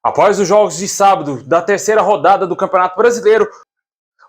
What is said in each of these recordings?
Após os jogos de sábado da terceira rodada do Campeonato Brasileiro,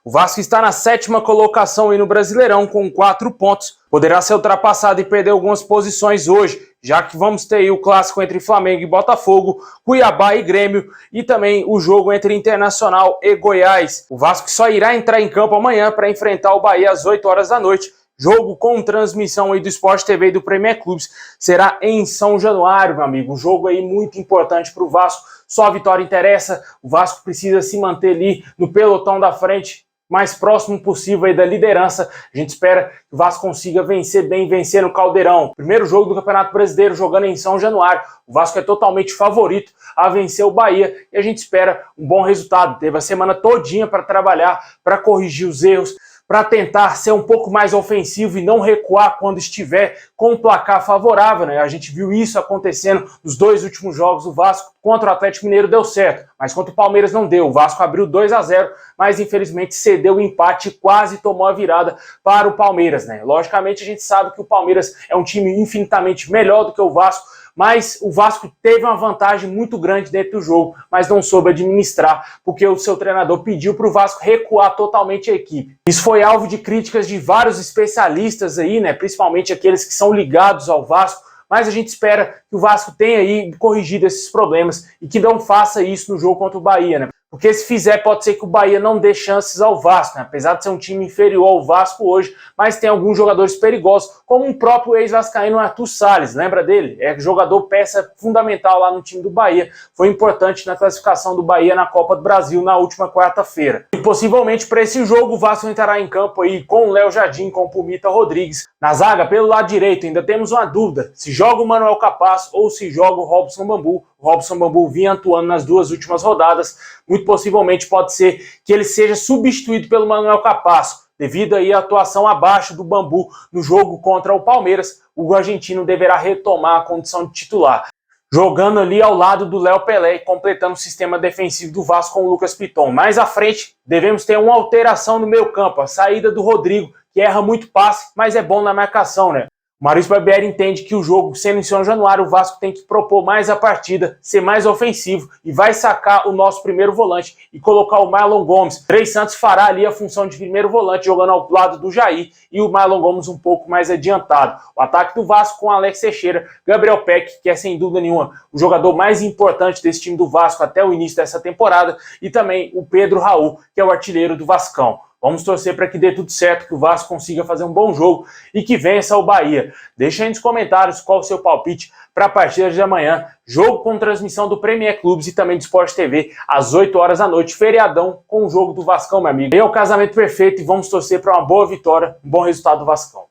o Vasco está na 7ª colocação aí no Brasileirão com 4 pontos. Poderá ser ultrapassado e perder algumas posições hoje, já que vamos ter aí o clássico entre Flamengo e Botafogo, Cuiabá e Grêmio e também o jogo entre Internacional e Goiás. O Vasco só irá entrar em campo amanhã para enfrentar o Bahia às 8 horas da noite. Jogo com transmissão aí do Sport TV e do Premier Clubes, será em São Januário, meu amigo. Um jogo aí muito importante para o Vasco, só a vitória interessa. O Vasco precisa se manter ali no pelotão da frente, mais próximo possível aí da liderança. A gente espera que o Vasco consiga vencer bem, vencer no Caldeirão. Primeiro jogo do Campeonato Brasileiro jogando em São Januário. O Vasco é totalmente favorito a vencer o Bahia e a gente espera um bom resultado. Teve a semana todinha para trabalhar, para corrigir os erros, para tentar ser um pouco mais ofensivo e não recuar quando estiver com um placar favorável, né? A gente viu isso acontecendo nos 2 últimos jogos do Vasco. Contra o Atlético Mineiro deu certo, mas contra o Palmeiras não deu. O Vasco abriu 2-0, mas infelizmente cedeu o empate e quase tomou a virada para o Palmeiras, né? Logicamente a gente sabe que o Palmeiras é um time infinitamente melhor do que o Vasco, mas o Vasco teve uma vantagem muito grande dentro do jogo, mas não soube administrar, porque o seu treinador pediu para o Vasco recuar totalmente a equipe. Isso foi alvo de críticas de vários especialistas aí, né, principalmente aqueles que são ligados ao Vasco, mas a gente espera que o Vasco tenha aí corrigido esses problemas e que não faça isso no jogo contra o Bahia, né? Porque se fizer, pode ser que o Bahia não dê chances ao Vasco, né? Apesar de ser um time inferior ao Vasco hoje, mas tem alguns jogadores perigosos, como o próprio ex-vascaíno Arthur Salles, lembra dele? É jogador peça fundamental lá no time do Bahia, foi importante na classificação do Bahia na Copa do Brasil na última quarta-feira. E possivelmente para esse jogo o Vasco entrará em campo aí com o Léo Jardim, com o Pumita Rodrigues. Na zaga, pelo lado direito, ainda temos uma dúvida, se joga o Manuel Capasso ou se joga o Robson Bambu. O Robson Bambu vinha atuando nas 2 últimas rodadas, muito possivelmente pode ser que ele seja substituído pelo Manuel Capasso, devido aí à atuação abaixo do Bambu no jogo contra o Palmeiras. O argentino deverá retomar a condição de titular, jogando ali ao lado do Léo Pelé e completando o sistema defensivo do Vasco com o Lucas Piton. Mais à frente, devemos ter uma alteração no meio campo, a saída do Rodrigo, que erra muito passe, mas é bom na marcação, né? O Maurício Barbieri entende que o jogo, sendo em São Januário, o Vasco tem que propor mais a partida, ser mais ofensivo e vai sacar o nosso primeiro volante e colocar o Marlon Gomes. Andrei Santos fará ali a função de primeiro volante, jogando ao lado do Jair e o Marlon Gomes um pouco mais adiantado. O ataque do Vasco com Alex Teixeira, Gabriel Peck, que é sem dúvida nenhuma o jogador mais importante desse time do Vasco até o início dessa temporada, e também o Pedro Raul, que é o artilheiro do Vascão. Vamos torcer para que dê tudo certo, que o Vasco consiga fazer um bom jogo e que vença o Bahia. Deixa aí nos comentários qual o seu palpite para a partida de amanhã. Jogo com transmissão do Premier Clubes e também do Sport TV às 8 horas da noite. Feriadão com o jogo do Vascão, meu amigo. É o casamento perfeito e vamos torcer para uma boa vitória, um bom resultado do Vascão.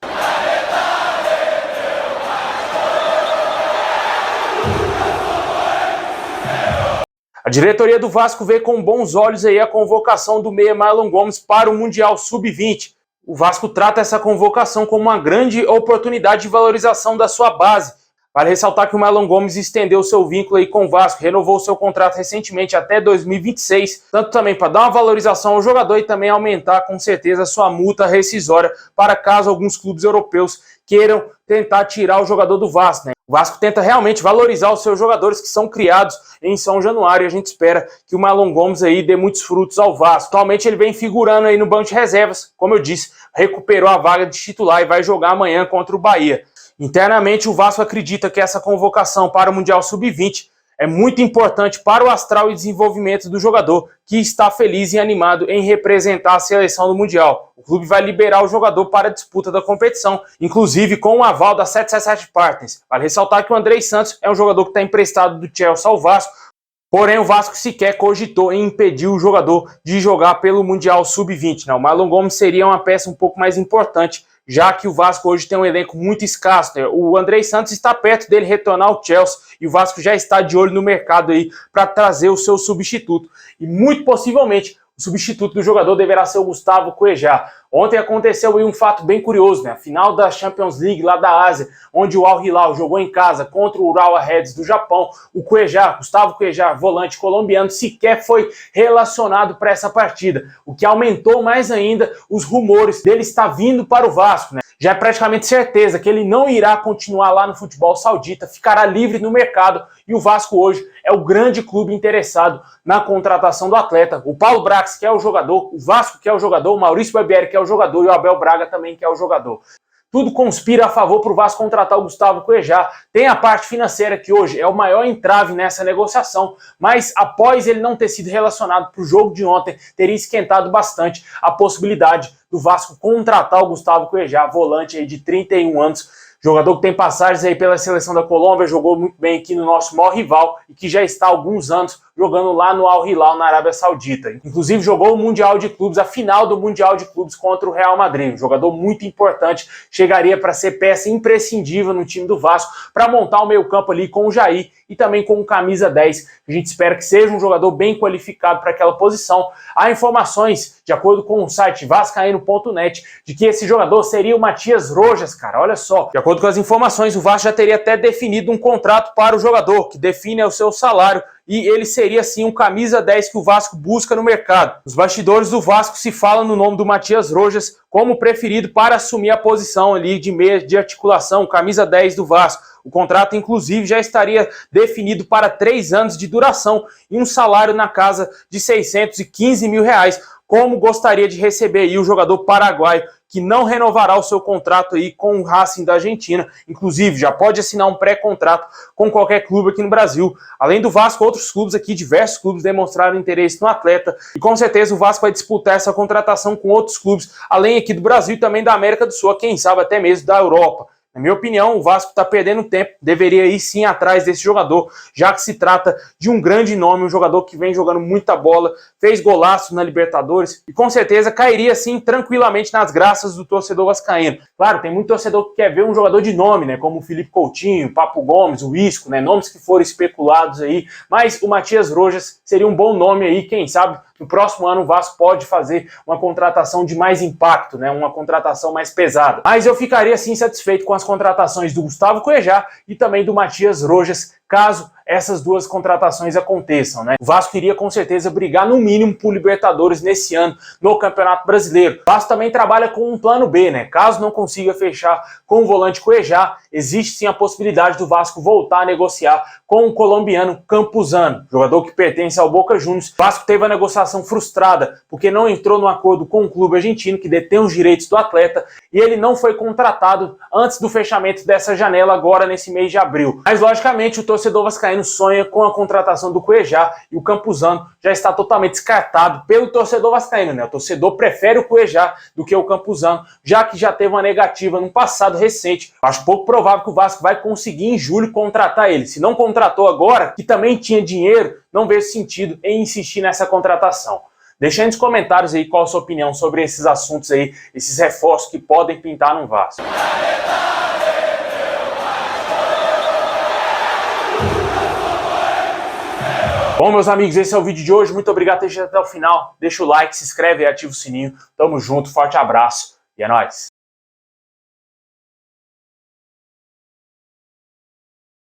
A diretoria do Vasco vê com bons olhos aí a convocação do meia Marlon Gomes para o Mundial Sub-20. O Vasco trata essa convocação como uma grande oportunidade de valorização da sua base. Vale ressaltar que o Marlon Gomes estendeu seu vínculo aí com o Vasco, renovou seu contrato recentemente até 2026, tanto também para dar uma valorização ao jogador e também aumentar com certeza a sua multa rescisória para caso alguns clubes europeus queiram tentar tirar o jogador do Vasco, né? O Vasco tenta realmente valorizar os seus jogadores que são criados em São Januário e a gente espera que o Marlon Gomes aí dê muitos frutos ao Vasco. Atualmente ele vem figurando aí no banco de reservas, como eu disse, recuperou a vaga de titular e vai jogar amanhã contra o Bahia. Internamente o Vasco acredita que essa convocação para o Mundial Sub-20 é muito importante para o astral e desenvolvimento do jogador, que está feliz e animado em representar a seleção do Mundial. O clube vai liberar o jogador para a disputa da competição, inclusive com o aval da 777 Partners. Vale ressaltar que o Andrei Santos é um jogador que está emprestado do Chelsea ao Vasco, porém o Vasco sequer cogitou em impedir o jogador de jogar pelo Mundial Sub-20. O Marlon Gomes seria uma peça um pouco mais importante, já que o Vasco hoje tem um elenco muito escasso, né? O Andrei Santos está perto dele retornar ao Chelsea e o Vasco já está de olho no mercado aí para trazer o seu substituto. E muito possivelmente o substituto do jogador deverá ser o Gustavo Cuejá. Ontem aconteceu aí um fato bem curioso, né? A final da Champions League lá da Ásia, onde o Al Hilal jogou em casa contra o Urawa Reds do Japão, o Cuejá, Gustavo Cuejá, volante colombiano, sequer foi relacionado para essa partida, o que aumentou mais ainda os rumores dele estar vindo para o Vasco, né? já é praticamente certeza que ele não irá continuar lá no futebol saudita, ficará livre no mercado e o Vasco hoje é o grande clube interessado na contratação do atleta. O Paulo Brax quer o jogador, o Vasco quer o jogador, o Maurício Barbieri quer o jogador e o Abel Braga também quer o jogador. Tudo conspira a favor para o Vasco contratar o Gustavo Cuejá. Tem a parte financeira que hoje é o maior entrave nessa negociação, mas após ele não ter sido relacionado para o jogo de ontem, teria esquentado bastante a possibilidade do Vasco contratar o Gustavo Cuejá, volante aí de 31 anos, jogador que tem passagens aí pela seleção da Colômbia, jogou muito bem aqui no nosso maior rival e que já está há alguns anos jogando lá no Al Hilal, na Arábia Saudita. Inclusive jogou o Mundial de Clubes, a final do Mundial de Clubes contra o Real Madrid. Um jogador muito importante, chegaria para ser peça imprescindível no time do Vasco, para montar o meio-campo ali com o Jair e também com o camisa 10. A gente espera que seja um jogador bem qualificado para aquela posição. Há informações, de acordo com o site vascaíno.net, de que esse jogador seria o Matias Rojas, cara, olha só. De acordo com as informações, o Vasco já teria até definido um contrato para o jogador, que define o seu salário, e ele seria sim um camisa 10 que o Vasco busca no mercado. Os bastidores do Vasco se fala no nome do Matias Rojas como preferido para assumir a posição ali de meia de articulação, camisa 10 do Vasco. O contrato, inclusive, já estaria definido para 3 anos de duração e um salário na casa de R$615 mil, como gostaria de receber aí o jogador paraguaio, que não renovará o seu contrato aí com o Racing da Argentina. Inclusive, já pode assinar um pré-contrato com qualquer clube aqui no Brasil. Além do Vasco, outros clubes aqui, diversos clubes demonstraram interesse no atleta. E com certeza o Vasco vai disputar essa contratação com outros clubes, além aqui do Brasil e também da América do Sul, quem sabe até mesmo da Europa. Na minha opinião, o Vasco está perdendo tempo, deveria ir sim atrás desse jogador, já que se trata de um grande nome, um jogador que vem jogando muita bola, fez golaço na Libertadores e com certeza cairia sim tranquilamente nas graças do torcedor vascaíno. Claro, tem muito torcedor que quer ver um jogador de nome, né, como o Felipe Coutinho, o Papo Gomes, o Isco, né, nomes que foram especulados aí, mas o Matias Rojas seria um bom nome aí, quem sabe no próximo ano o Vasco pode fazer uma contratação de mais impacto, né, uma contratação mais pesada. Mas eu ficaria sim satisfeito com as contratações do Gustavo Cuejá e também do Matias Rojas, caso essas duas contratações aconteçam, né? O Vasco iria com certeza brigar no mínimo por Libertadores nesse ano no Campeonato Brasileiro. O Vasco também trabalha com um plano B, né? Caso não consiga fechar com o volante Cuejá, existe sim a possibilidade do Vasco voltar a negociar com o colombiano Campuzano, jogador que pertence ao Boca Juniors. O Vasco teve a negociação frustrada porque não entrou no acordo com o clube argentino que detém os direitos do atleta e ele não foi contratado antes do fechamento dessa janela agora nesse mês de abril. Mas logicamente o torcedor vascaíno sonha com a contratação do Cuejá e o Campuzano já está totalmente descartado pelo torcedor vascaíno, né? O torcedor prefere o Cuejá do que o Campuzano, já que já teve uma negativa no passado recente. Acho pouco provável que o Vasco vai conseguir em julho contratar ele. Se não contratou agora, que também tinha dinheiro, não vejo sentido em insistir nessa contratação. Deixa aí nos comentários aí qual a sua opinião sobre esses assuntos aí, esses reforços que podem pintar no Vasco. Bom, meus amigos, esse é o vídeo de hoje. Muito obrigado por ter chegado até o final. Deixa o like, se inscreve e ativa o sininho. Tamo junto, forte abraço e é nóis!